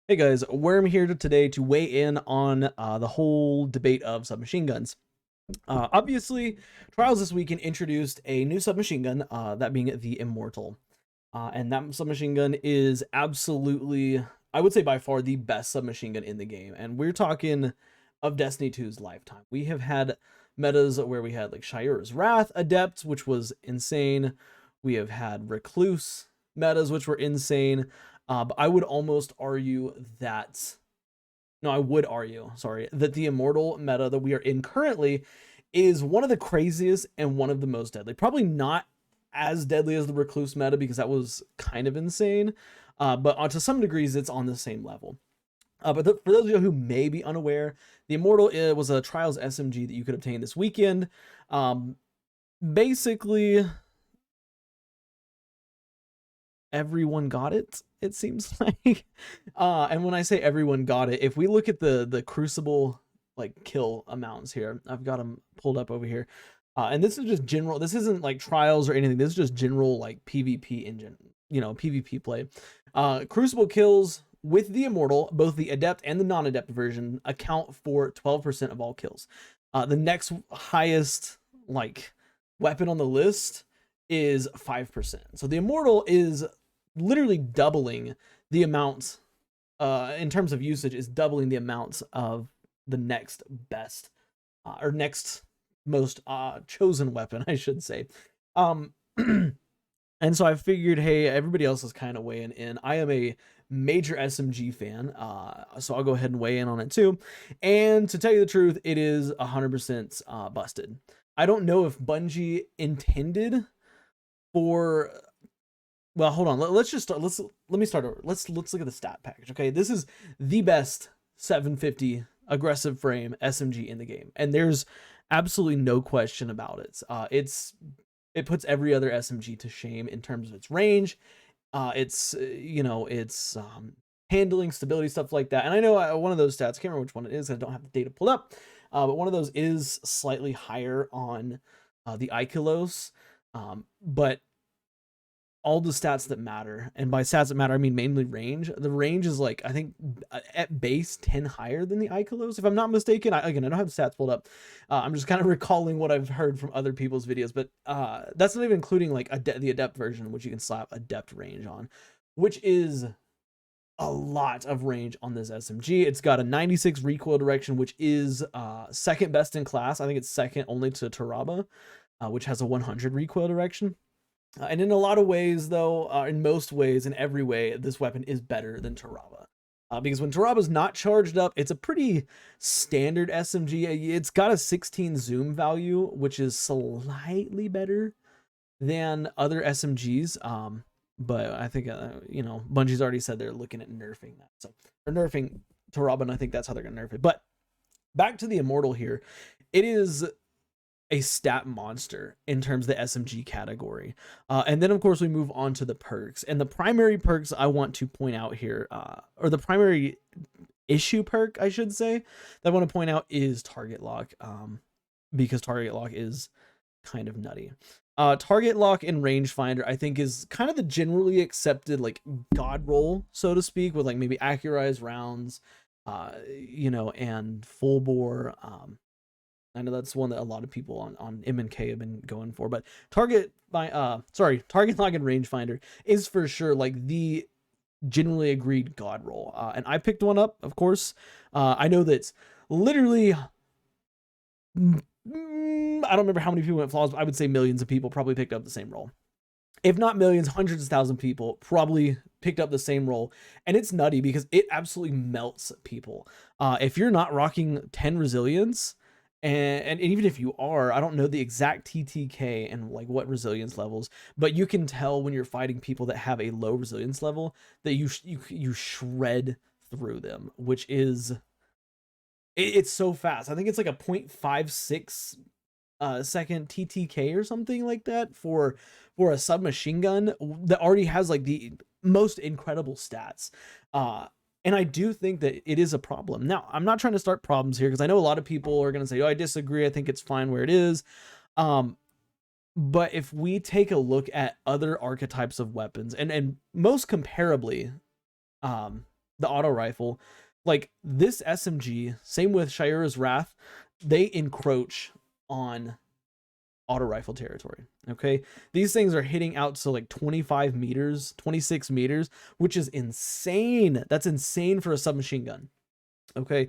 Hey guys, Worm here today to weigh in on the whole debate of submachine guns. Obviously, Trials this weekend introduced a new submachine gun, that being the Immortal. And that submachine gun is absolutely, I would say by far the best submachine gun in the game. And we're talking of Destiny 2's lifetime. We have had metas where we had like Shira's Wrath Adept, which was insane. We have had Recluse metas, which were insane. But I would almost argue that, no, I would argue, sorry, that the Immortal meta that we are in currently is one of the craziest and one of the most deadly. Probably not as deadly as the Recluse meta because that was kind of insane, but to some degrees it's on the same level. But for those of you who may be unaware, the Immortal was a Trials SMG that you could obtain this weekend. Basically, everyone got it, it seems like. And when I say everyone got it, if we look at the Crucible like kill amounts here, I've got them pulled up over here. And this is just general, this isn't like Trials or anything, this is just general like PvP engine, PvP play. Crucible kills with the Immortal, both the Adept and the non-Adept version, account for 12% of all kills. The next highest like weapon on the list is 5%. So the Immortal is literally doubling the amount, in terms of usage, is doubling the amount of the next best, or next most chosen weapon, I should say. And so I figured, hey, everybody else is kind of weighing in. I am a major SMG fan, so I'll go ahead and weigh in on it too. And to tell you the truth, it is 100% busted. I don't know if Bungie intended for, well, hold on. Let's just start. Let me start over. Let's look at the stat package. Okay, this is the best 750 aggressive frame SMG in the game, and there's absolutely no question about it. It puts every other SMG to shame in terms of its range, its handling, stability, stuff like that. And I know one of those stats, I can't remember which one it is. I don't have the data pulled up, but one of those is slightly higher on the Ikilos, but all the stats that matter, and by stats that matter, I mean mainly range. The range is like, I think at base 10 higher than the Ikilos, if I'm not mistaken. Again, I don't have the stats pulled up. I'm just kind of recalling what I've heard from other people's videos, but that's not even including like the Adept version, which you can slap Adept range on, which is a lot of range on this SMG. It's got a 96 recoil direction, which is second best in class. I think it's second only to Taraba, which has a 100 recoil direction. And in a lot of ways, though, in most ways, in every way, this weapon is better than Taraba. Because when Taraba's not charged up, it's a pretty standard SMG. It's got a 16 zoom value, which is slightly better than other SMGs. But I think, Bungie's already said they're looking at nerfing that. So they're nerfing Taraba, and I think that's how they're going to nerf it. But back to the Immortal here. It is a stat monster in terms of the SMG category. And then of course we move on to the perks, and the primary perks I want to point out here, or the primary issue perk, I should say, that I want to point out is target lock, because target lock is kind of nutty. Target lock and rangefinder, I think, is kind of the generally accepted like god roll, so to speak, with like maybe accurized rounds, and full bore. I know that's one that a lot of people on M&K have been going for, but target lock and rangefinder is for sure like the generally agreed god roll. And I picked one up, of course. I know that's literally, I don't remember how many people went flaws, but I would say millions of people probably picked up the same roll. If not millions, hundreds of thousands of people probably picked up the same roll. And it's nutty because it absolutely melts people. If you're not rocking 10 resilience, and even if you are, I don't know the exact TTK and like what resilience levels, but you can tell when you're fighting people that have a low resilience level that you shred through them, which is, it's so fast. I think it's like a 0.56 second TTK or something like that for a submachine gun that already has like the most incredible stats. And I do think that it is a problem. Now, I'm not trying to start problems here because I know a lot of people are going to say, oh, I disagree. I think it's fine where it is. But if we take a look at other archetypes of weapons, and most comparably, the auto rifle, like this SMG, same with Shayura's Wrath, they encroach on auto rifle territory. Okay, these things are hitting out to like 25 meters, 26 meters, which is insane. That's insane for a submachine gun. Okay,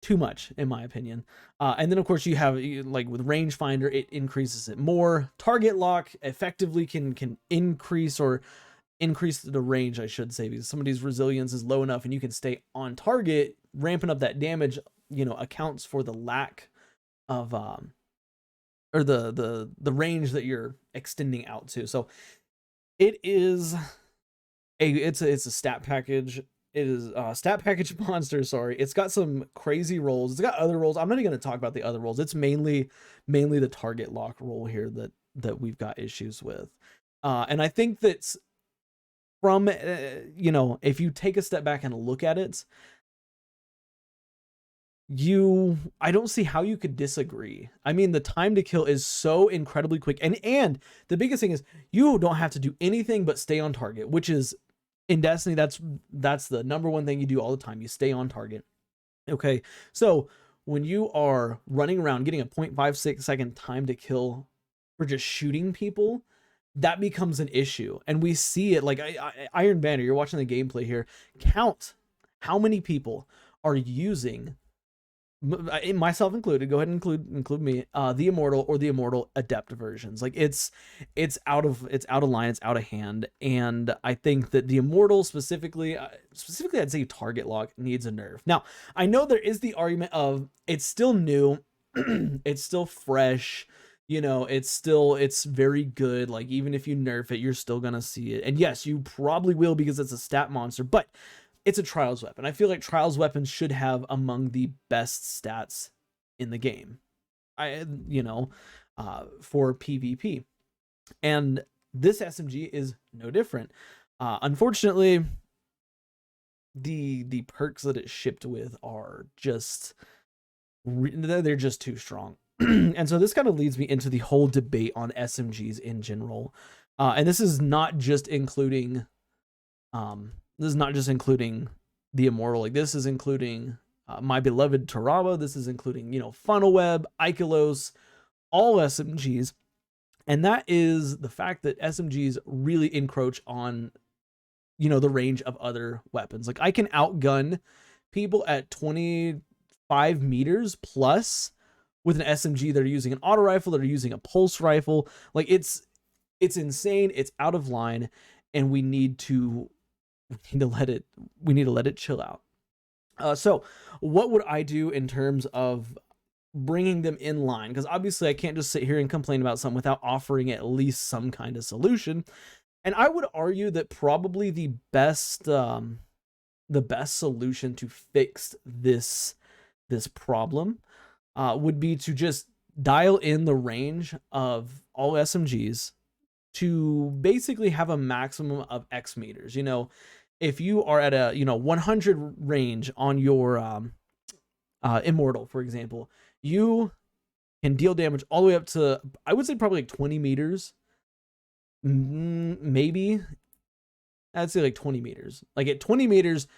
too much in my opinion. And then of course you have, like with rangefinder, it increases it more. Target lock effectively can increase the range, I should say, because somebody's resilience is low enough and you can stay on target. Ramping up that damage, accounts for the lack of or the range that you're extending out to. So it is it's a stat package. It is a stat package monster. Sorry, it's got some crazy rolls. It's got other rolls. I'm not even going to talk about the other rolls. It's mainly the target lock roll here that we've got issues with. And I think that's from if you take a step back and look at it, I don't see how you could disagree. I mean, the time to kill is so incredibly quick, and the biggest thing is you don't have to do anything but stay on target, which is in Destiny, that's the number one thing you do all the time. You stay on target. Okay, so when you are running around getting a 0.56 second time to kill for just shooting people, that becomes an issue. And we see it, like Iron Banner, you're watching the gameplay here, count how many people are using, myself included, go ahead and include me, the Immortal or the Immortal Adept versions. Like it's out of line, it's out of hand. And I think that the Immortal specifically I'd say target lock needs a nerf. Now I know there is the argument of it's still new, it's still fresh, it's very good. Like even if you nerf it, you're still gonna see it. And yes, you probably will, because it's a stat monster, but it's a trials weapon. I feel like trials weapons should have among the best stats in the game, for PvP. And this SMG is no different. Unfortunately, the perks that it's shipped with are just, they're just too strong. And so this kind of leads me into the whole debate on SMGs in general. And this is not just including, the Immortal. Like this is including my beloved Taraba. This is including, Funnel Web, Ikelos, all SMGs. And that is the fact that SMGs really encroach on, the range of other weapons. Like I can outgun people at 25 meters plus with an SMG that are using an auto rifle, that are using a pulse rifle. Like it's insane. It's out of line, and we need to let it chill out. So what would I do in terms of bringing them in line? Because obviously I can't just sit here and complain about something without offering at least some kind of solution. And I would argue that probably the best solution to fix this problem would be to just dial in the range of all SMGs to basically have a maximum of X meters. If you are at a 100 range on your Immortal, for example, you can deal damage all the way up to, I would say, probably like 20 meters. Maybe I'd say like 20 meters. Like at 20 meters,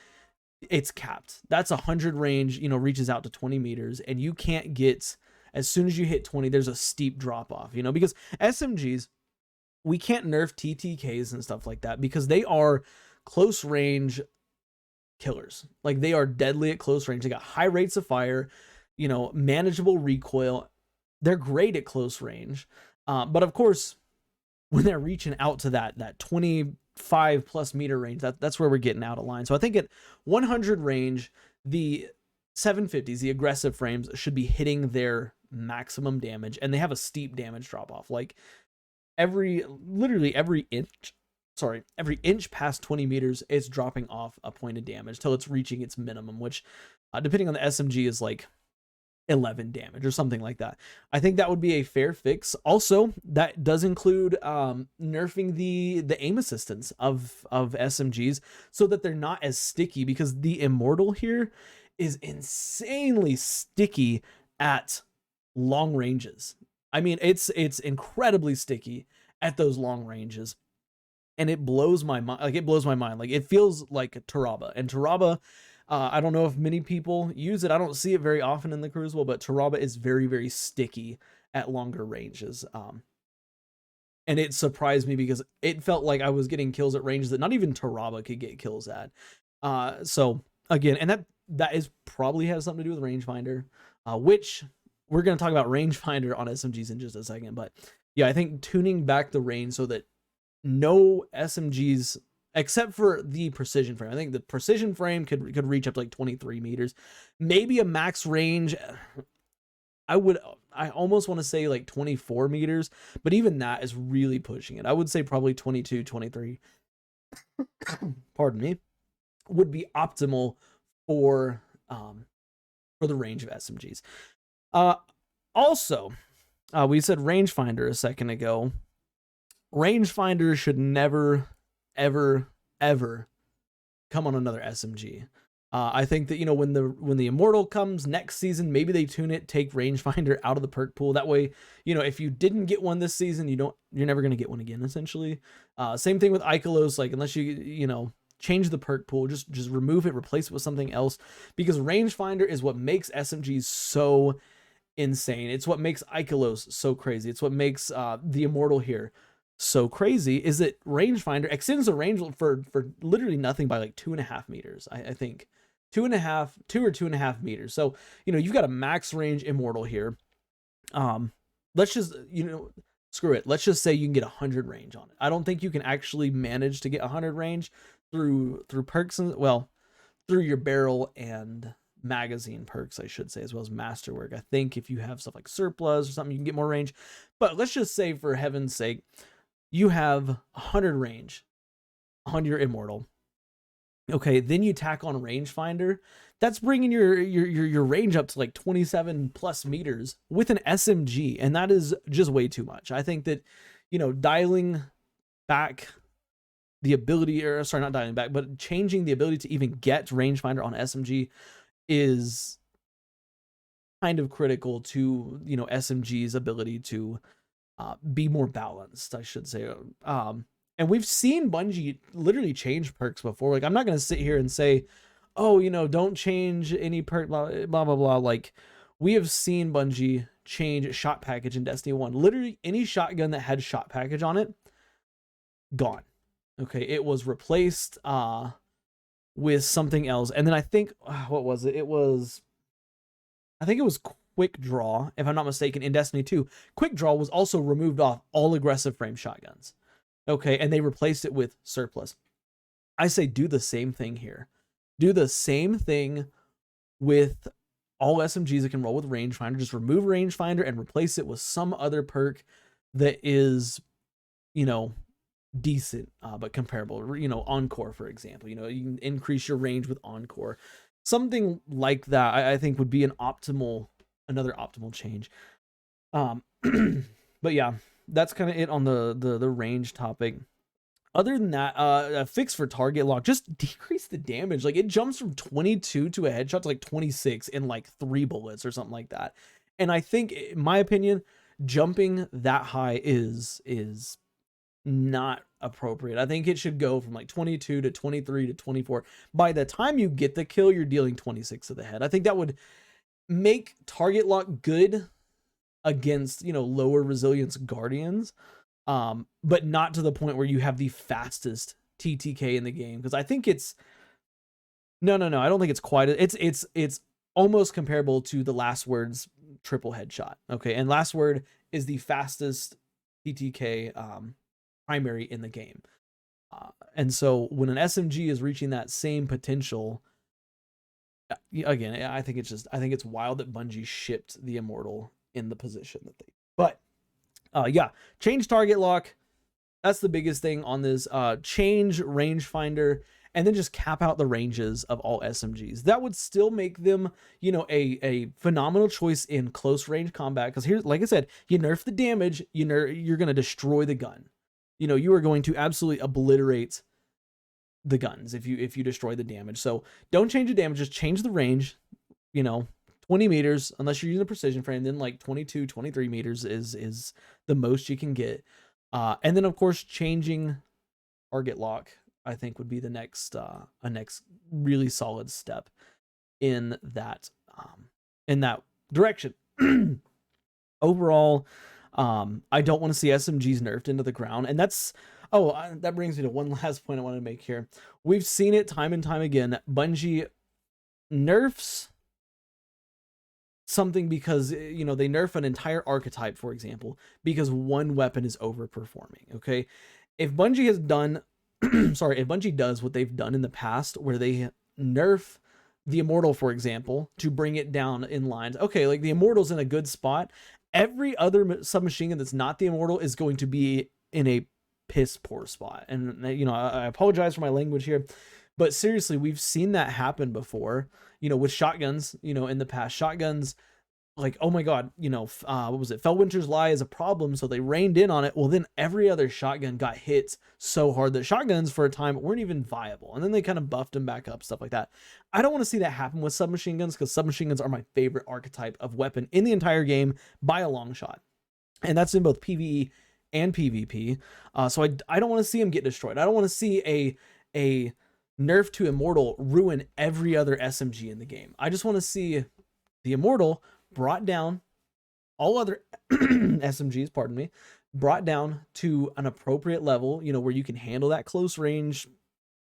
it's capped. That's 100 range, reaches out to 20 meters, and you can't get, as soon as you hit 20, there's a steep drop off, because SMGs, we can't nerf TTKs and stuff like that because they are close range killers. Like they are deadly at close range. They got high rates of fire, manageable recoil. They're great at close range. But of course, when they're reaching out to that 25 plus meter range, that's where we're getting out of line. So I think at 100 range, the 750s, the aggressive frames, should be hitting their maximum damage, and they have a steep damage drop off. Like literally every inch past 20 meters, it's dropping off a point of damage till it's reaching its minimum, which depending on the SMG is like 11 damage or something like that. I think that would be a fair fix. Also, that does include nerfing the aim assistance of SMGs so that they're not as sticky, because the Immortal here is insanely sticky at long ranges. I mean, it's incredibly sticky at those long ranges. and it blows my mind. Like, it blows my mind. Like, it feels like Taraba, and Taraba, I don't know if many people use it. I don't see it very often in the Crucible, but Taraba is very, very sticky at longer ranges. And it surprised me because it felt like I was getting kills at ranges that not even Taraba could get kills at. So again, and that is probably has something to do with Rangefinder, which we're going to talk about Rangefinder on SMGs in just a second. But yeah, I think tuning back the range so that no SMGs, except for the precision frame. I think the precision frame could reach up to like 23 meters, maybe a max range. I almost want to say like 24 meters, but even that is really pushing it. I would say probably 22, 23, pardon me, would be optimal for the range of SMGs. Also, we said rangefinder a second ago. Rangefinder should never, ever, ever come on another SMG. I think that, you know, when the Immortal comes next season, maybe they tune it, take Rangefinder out of the perk pool. That way, you know, if you didn't get one this season, you're never going to get one again, essentially. Same thing with Ikelos, like, unless you know, change the perk pool, just remove it, replace it with something else, because Rangefinder is what makes SMGs so insane. It's what makes Ikelos so crazy. It's what makes the Immortal here so crazy, is that Rangefinder extends the range for literally nothing by like 2.5 meters. I think 2 or 2.5 meters. So, you know, you've got a max range Immortal here. Let's just, you know, screw it. Let's just say you can get 100 range on it. I don't think you can actually manage to get 100 range through perks, and, well, through your barrel and magazine perks, I should say, as well as masterwork. I think if you have stuff like surplus or something, you can get more range. But let's just say, for heaven's sake, you have 100 range on your Immortal. Okay, then you tack on Rangefinder. That's bringing your range up to like 27 plus meters with an SMG, and that is just way too much. I think that, you know, dialing back the ability, or sorry, not dialing back, but changing the ability to even get Rangefinder on SMG is kind of critical to, you know, SMG's ability to be more balanced, I should say. And we've seen Bungie literally change perks before. Like, I'm not going to sit here and say, oh, you know, don't change any perk, blah, blah, blah, blah. Like, we have seen Bungie change shot package in Destiny 1. Literally any shotgun that had shot package on it, gone. Okay, it was replaced with something else. And then I think, what was it? I think it was Quick Draw, if I'm not mistaken, in Destiny 2. Quick Draw was also removed off all aggressive frame shotguns. Okay, and they replaced it with surplus. I say do the same thing here. Do the same thing with all SMGs that can roll with Rangefinder. Just remove Rangefinder and replace it with some other perk that is, you know, decent, but comparable. You know, Encore, for example. You know, you can increase your range with Encore. Something like that, I think, would be another optimal change. But yeah, that's kind of it on the range topic. Other than that, a fix for target lock, just decrease the damage. Like, it jumps from 22 to a headshot to like 26 in like 3 bullets or something like that. And I think, in my opinion, jumping that high is not appropriate. I think it should go from like 22 to 23 to 24. By the time you get the kill, you're dealing 26 to the head. I think that would make target lock good against, you know, lower resilience Guardians, but not to the point where you have the fastest TTK in the game. Because I think it's no, I don't think it's quite. It's almost comparable to the Last Word's triple headshot. Okay, and Last Word is the fastest TTK primary in the game, and so when an SMG is reaching that same potential, again, I think it's wild that Bungie shipped the Immortal in the position that they. But yeah, change target lock. That's the biggest thing on this. Change Rangefinder, and then just cap out the ranges of all SMGs. That would still make them, you know, a phenomenal choice in close range combat. Because here's, like I said, you nerf the damage, you're gonna destroy the gun. You know, you are going to absolutely obliterate the guns if you destroy the damage. So don't change the damage, just change the range. You know, 20 meters, unless you're using a precision frame, then like 22, 23 meters is the most you can get. And then, of course, changing target lock, I think, would be the next a next really solid step in that direction. Overall, I don't want to see SMGs nerfed into the ground, and that's that brings me to one last point I want to make here. We've seen it time and time again. Bungie nerfs something because, you know, they nerf an entire archetype, for example, because one weapon is overperforming. Okay, if Bungie has done sorry, if Bungie does what they've done in the past, where they nerf the Immortal, for example, to bring it down in lines, okay, like the Immortal's in a good spot, every other submachine gun that's not the Immortal is going to be in a piss poor spot. And, you know, I apologize for my language here, but seriously, we've seen that happen before, you know, with shotguns, you know, in the past. Shotguns, like, oh my god, you know, what was it? Fellwinter's Lie is a problem, so they reined in on it. Well, then every other shotgun got hit so hard that shotguns for a time weren't even viable, and then they kind of buffed them back up, stuff like that. I don't want to see that happen with submachine guns, because submachine guns are my favorite archetype of weapon in the entire game by a long shot, and that's in both PvE and PvP. So I don't want to see them get destroyed. I don't want to see a nerf to Immortal ruin every other SMG in the game. I just want to see the Immortal brought down, all other SMGs, pardon me, brought down to an appropriate level, you know, where you can handle that close range,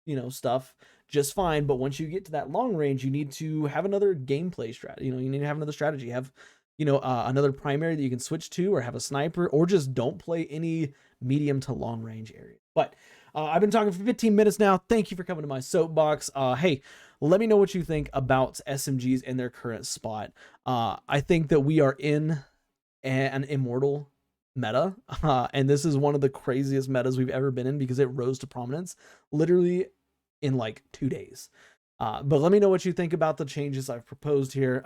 you know, stuff just fine. But once you get to that long range, you need to have another gameplay strategy. You know, you need to have another strategy, have, you know, another primary that you can switch to, or have a sniper, or just don't play any medium to long range area. But I've been talking for 15 minutes now. Thank you for coming to my soapbox. Hey, let me know what you think about SMGs in their current spot. I think that we are in an Immortal meta, and this is one of the craziest metas we've ever been in, because it rose to prominence literally in like 2 days. But let me know what you think about the changes I've proposed here.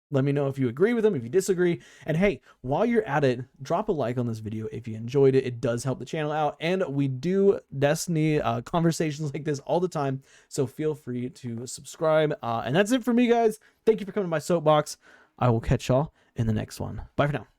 Let me know if you agree with them, if you disagree. And hey, while you're at it, drop a like on this video if you enjoyed it. It does help the channel out. And we do Destiny conversations like this all the time, so feel free to subscribe. And that's it for me, guys. Thank you for coming to my soapbox. I will catch y'all in the next one. Bye for now.